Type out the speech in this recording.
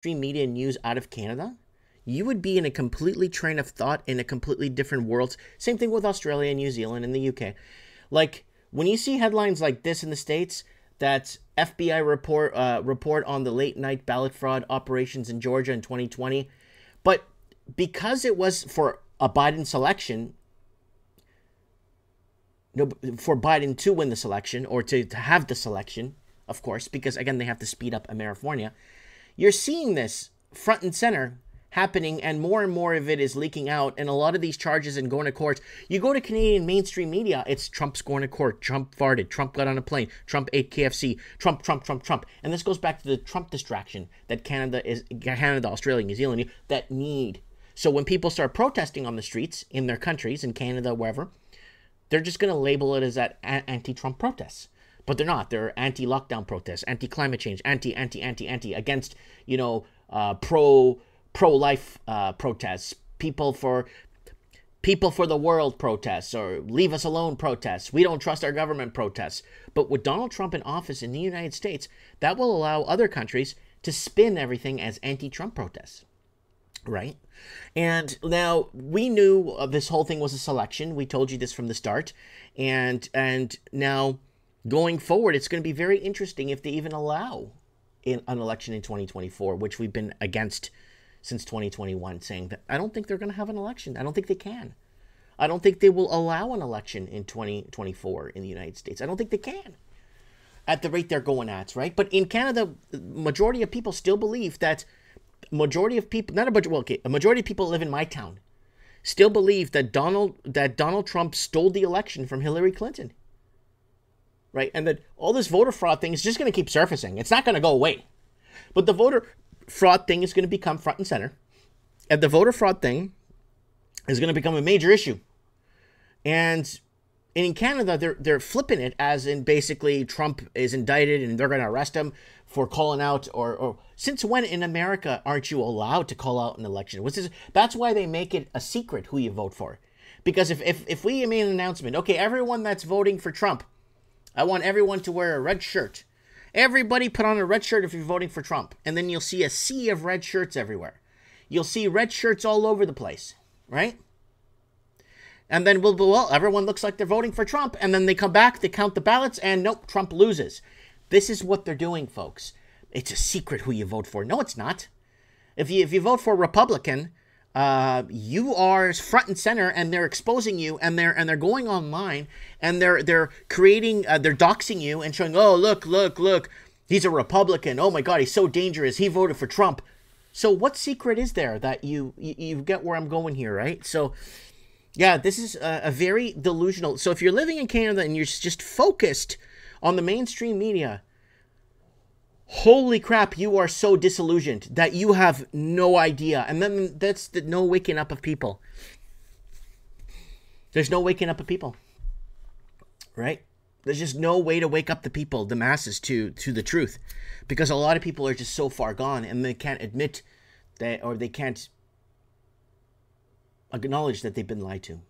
mainstream media news out of Canada, you would be in a completely train of thought in a completely different world. Same thing with Australia, New Zealand, and the UK. Like when you see headlines like this in the States, that FBI report on the late night ballot fraud operations in Georgia in 2020, but because it was for a Biden selection, no, for Biden to win the selection or to have the selection, of course, because again they have to speed up California. You're seeing this front and center happening, and more of it is leaking out, and a lot of these charges and going to court. You go to Canadian mainstream media, it's Trump's going to court, Trump farted, Trump got on a plane, Trump ate KFC, Trump, and this goes back to the Trump distraction that Canada, Australia, New Zealand that need. So when people start protesting on the streets in their countries, in Canada, wherever, they're just going to label it as that anti-Trump protests. But they're not. They're anti-lockdown protests, anti-climate change, anti against, pro-life protests, people for the world protests, or leave us alone protests. We don't trust our government protests. But with Donald Trump in office in the United States, that will allow other countries to spin everything as anti-Trump protests. Right? And now we knew this whole thing was a selection. We told you this from the start. And now going forward, it's going to be very interesting if they even allow an election in 2024, which we've been against since 2021, saying that I don't think they're going to have an election. I don't think they can. I don't think they will allow an election in 2024 in the United States. I don't think they can at the rate they're going at, right? But in Canada, majority of people still believe that a majority of people live in my town, still believe that Donald Trump stole the election from Hillary Clinton, right? And that all this voter fraud thing is just going to keep surfacing. It's not going to go away. But the voter fraud thing is going to become front and center. And the voter fraud thing is going to become a major issue. And in Canada, they're flipping it as in basically Trump is indicted and they're going to arrest him for calling out, or since when in America aren't you allowed to call out an election? That's why they make it a secret who you vote for. Because if we made an announcement, okay, everyone that's voting for Trump, I want everyone to wear a red shirt. Everybody put on a red shirt if you're voting for Trump. And then you'll see a sea of red shirts everywhere. You'll see red shirts all over the place, right? And then everyone looks like they're voting for Trump. And then they come back, they count the ballots, and nope, Trump loses. This is what they're doing, folks. It's a secret who you vote for. No, it's not. If you vote for Republican, you are front and center, and they're exposing you, and they're going online, and they're creating, they're doxing you and showing, oh, look, he's a Republican. Oh my God, he's so dangerous. He voted for Trump. So what secret is there that you get where I'm going here, right? So yeah, this is a very delusional. So if you're living in Canada and you're just focused on the mainstream media, holy crap, you are so disillusioned that you have no idea. And then that's the no waking up of people. There's no waking up of people, right? There's just no way to wake up the people, the masses, to the truth, because a lot of people are just so far gone and they can't admit that, or they can't acknowledge that they've been lied to.